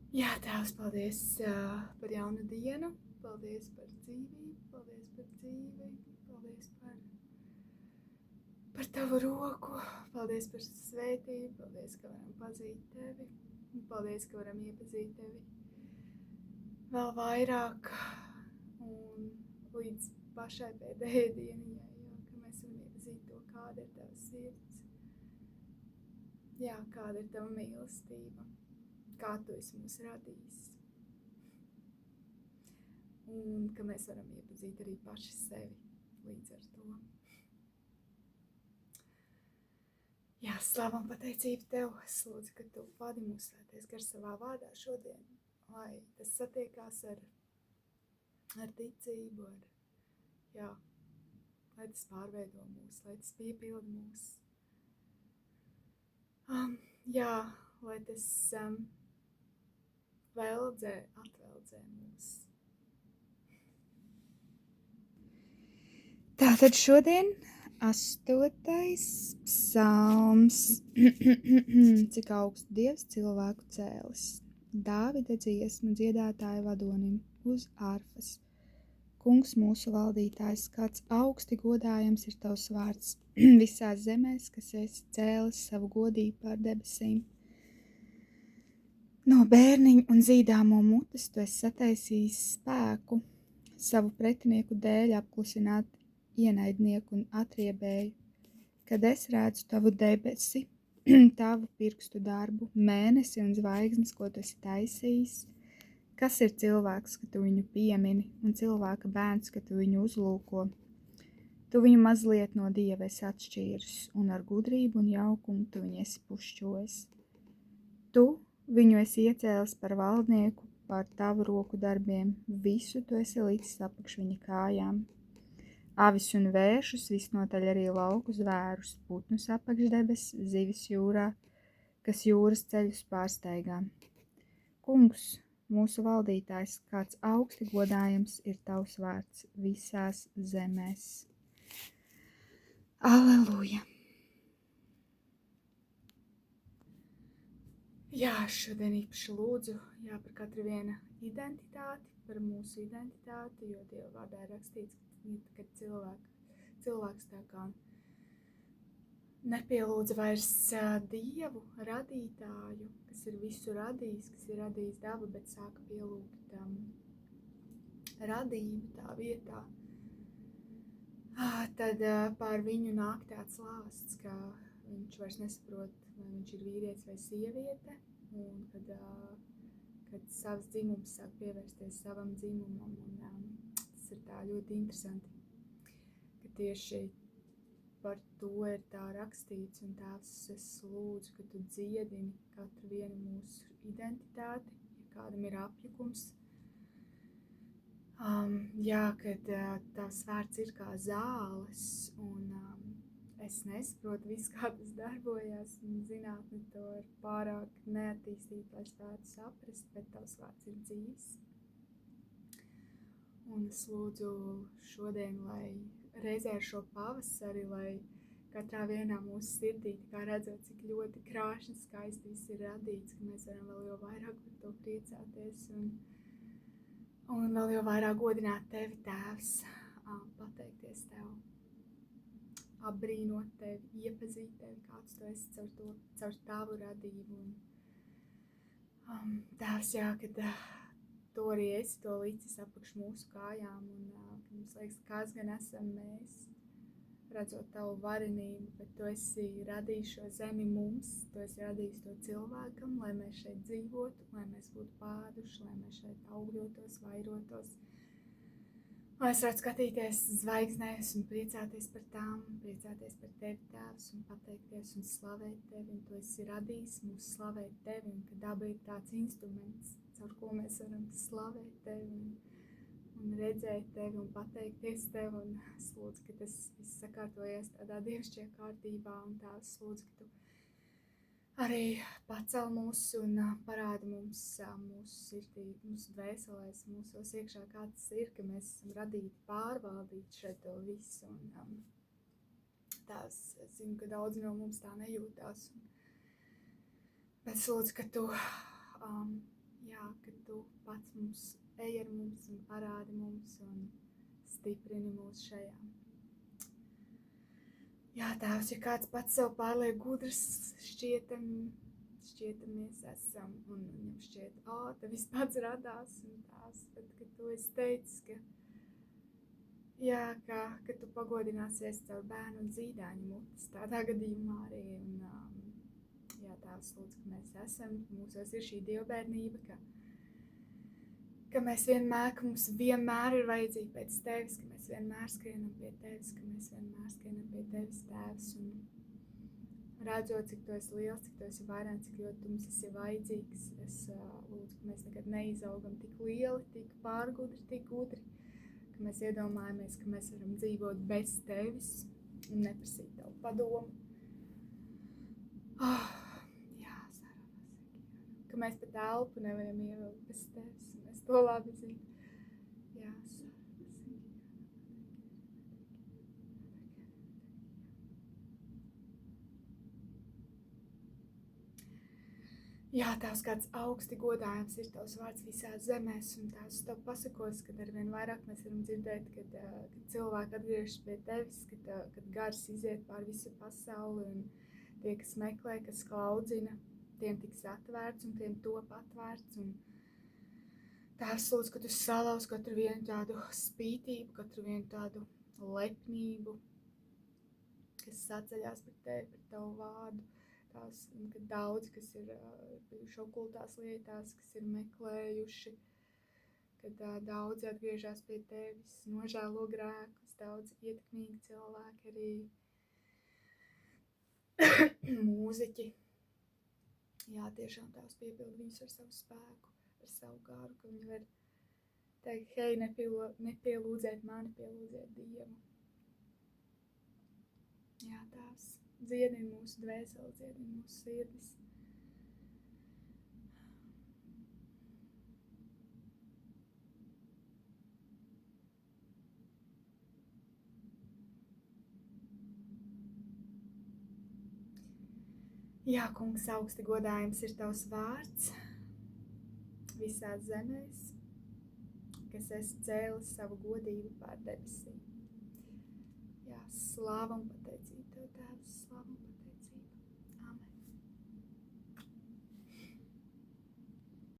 Jā, Tēvs, paldies par jaunu dienu, paldies par dzīvību, paldies par dzīvi, paldies par Tavu roku, paldies par svētību, paldies, ka varam pazīt Tevi, un paldies, ka varam iepazīt Tevi vēl vairāk un līdz pašai pēdējai dienai, ka mēs varam iepazīt to, kāda ir Tava sirds, kāda ir Tava mīlestība, kā Tu esi mūs radījis. Un ka mēs varam iepazīt arī paši sevi līdz ar to. Jā, slava un pateicība Tev. Es lūdzu, ka Tu vadi mūs svētais gars savā vārdā šodien, lai tas satiekās ar ticību, lai tas pārveido mūs, lai tas piepilda mūs. Lai tas atveldzē mūs. Tātad šodien 8. psalms. Cik augstu Dievs cilvēku cēlis. Dāvida dziesmu dziedātāja vadonim uz arfas. Kungs mūsu valdītājs, kāds augsti godājams ir Tavs vārds visās zemēs, kas esi cēlis savu godību pār debesīm. No bērniņa un zīdāmo mutes Tu esi sataisījis spēku, savu pretinieku dēļ apklusināt ienaidnieku un atriebēju, kad es redzu Tavu debesi, Tavu pirkstu darbu, mēnesi un zvaigznes, ko Tu esi taisījis. Kas ir cilvēks, ka Tu viņu piemini, un cilvēka bērns, ka Tu viņu uzlūko? Tu viņu mazliet no Dieva esi atšķīris, un ar gudrību un jaukumu Tu viņu esi pušķojis. Tu viņu esi iecēlis par valdnieku, par Tavu roku darbiem, visu Tu esi licis apakš viņa kājām. Avis un vēršus, visnotaļ arī lauku zvērus, putnus apakš debes, zivis jūrā, kas jūras ceļus pārsteigā. Kungs, mūsu valdītājs, kāds augsti godājams ir Tavs vārds visās zemēs. Aleluja! Jā, šodien īpaši lūdzu par katru viena identitāti, par mūsu identitāti, jo Dieva vārdā ir rakstīts, ka cilvēks tā kā nepielūdza vairs Dievu radītāju, kas ir visu radījis, kas ir radījis dabu, bet sāka pielūgt radību tā vietā. Tad pār viņu nāk tāds lāsts, ka viņš vairs nesaprot, vai viņš ir vīrietis vai sieviete, un kad savs dzimums sāk pievērsties savam dzimumam, un tas ir tā ļoti interesanti, ka tieši par to ir tā rakstīts, un Tēvs, es lūdzu, ka Tu dziedini katru vienu mūsu identitāti, ja kādam ir apjukums, kad Tavs vārds ir kā zāles, un es nesaprotu visu, kā tas darbojas, un zinātne to ir pārāk neattīstīta, lai spētu saprast, bet Tavs vārds ir dzīvs. Un es lūdzu šodien, lai reizē ar šo pavasari, lai katrā vienā mūsu sirdī, kā redzot, cik ļoti krāšņi skaisti viss ir radīts, ka mēs varam vēl jau vairāk par to priecāties un vēl jau vairāk godināt Tevi, Tēvs, pateikties Tev, apbrīnot Tevi, iepazīt Tevi, kāds Tu esi caur Tavu radību. Tēvs, kad Tu arī esi to licis apakš mūsu kājām, un mums liekas, kas gan esam mēs, redzot Tavu varenību, bet Tu esi radījis šo zemi mums, Tu esi radījis to cilvēkam, lai mēs šeit dzīvotu, lai mēs būtu pāduši, lai mēs šeit augļotos, vairotos, lai es varētu skatīties zvaigznēs un priecāties par tām, priecāties par Tevi, Tēvs, un pateikties un slavēt Tevi, un Tu esi radījis mūs slavēt Tevi, un ka daba ir tāds instruments, caur ko mēs varam slavēt Tevi un redzēt Tevi un pateikties Tev, un es lūdzu, ka tas viss sakārtojies tādā dievišķajā kārtībā, un Tēvs lūdzu, ka Tu arī pacel mūs un parāda mums mūsu sirdī, mūsu dvēselēs, mūsos iekšā, kā tas ir, ka mēs esam radīti pārvaldīt šeit to visu. Un Tēvs, es zinu, ka daudzi no mums tā nejūtās. Bet es lūdzu, ka Tu Jā, ka tu pats mums ej ar mums un parādi mums un stiprini mūs šajā. Jā, Tēvs, ja kāds pats sev pārliek gudrs, šķietamies esam, un viņam šķiet, te viss pats radās un tās, bet, kad tu esi teicis, ka tu pagodināsies caur bērnu un zīdaiņu mutes, tādā gadījumā arī, un jā, Tēvs, lūdzu, ka mēs esam, mūsos ir šī dievbērnība, ka mums vienmēr ir vajadzība pēc tevis, ka mēs vienmēr skrienam pie tevis, ka mēs vienmēr skrienam pie tevis, Tēvs, un redzot, cik tu esi liels, cik tu esi vairāk, cik ļoti tu mums esi vajadzīgs, es lūdzu, ka mēs nekad neizaugam tik lieli, tik pārgudri, tik gudri, ka mēs iedomājamies, ka mēs varam dzīvot bez tevis un neprasīt tavu padomu. Ka mēs pat elpu nevaram ievilkt bez tevis, un es to labi zinu. Jā, Tēvs, kāds augsti godājams ir tavs vārds visās zemēs, un Tēvs, tev pasakos, kad arvien vairāk mēs varam dzirdēt, kad cilvēki atgriežas pie tevis, kad gars iziet pār visu pasauli, un tie, kas meklē, kas klaudzina, tiem tiks atvērts, un tiem top atvērts, un Tēvs, lūdzu, ka tu salauz katru vienu tādu spītību, katru vienu tādu lepnību, kas saceļās par tevi, par tavu vārdu. Tās, kad daudzi, kas ir bijuši okultās lietās, kas ir meklējuši, kad daudzi atgriežas pie tevis, nožēlo grēkus, daudzi ietekmīgi cilvēki, arī mūziķi. Jā, tiešām Tēvs piepild viņus ar savu spēku, ar savu garu, ka viņi var teikt, hei, nepielūdzēt mani, pielūdzēt Dievu. Jā, Tēvs. Dziedini mūsu dvēseli, dziedini mūsu sirdis. Jā, Kungs, augsti godājams ir tavs vārds visās zemēs, kas esi cēlis savu godību pār debesīm. Jā, slāva un pateicība tev, Tēvs, slāva un pateicība.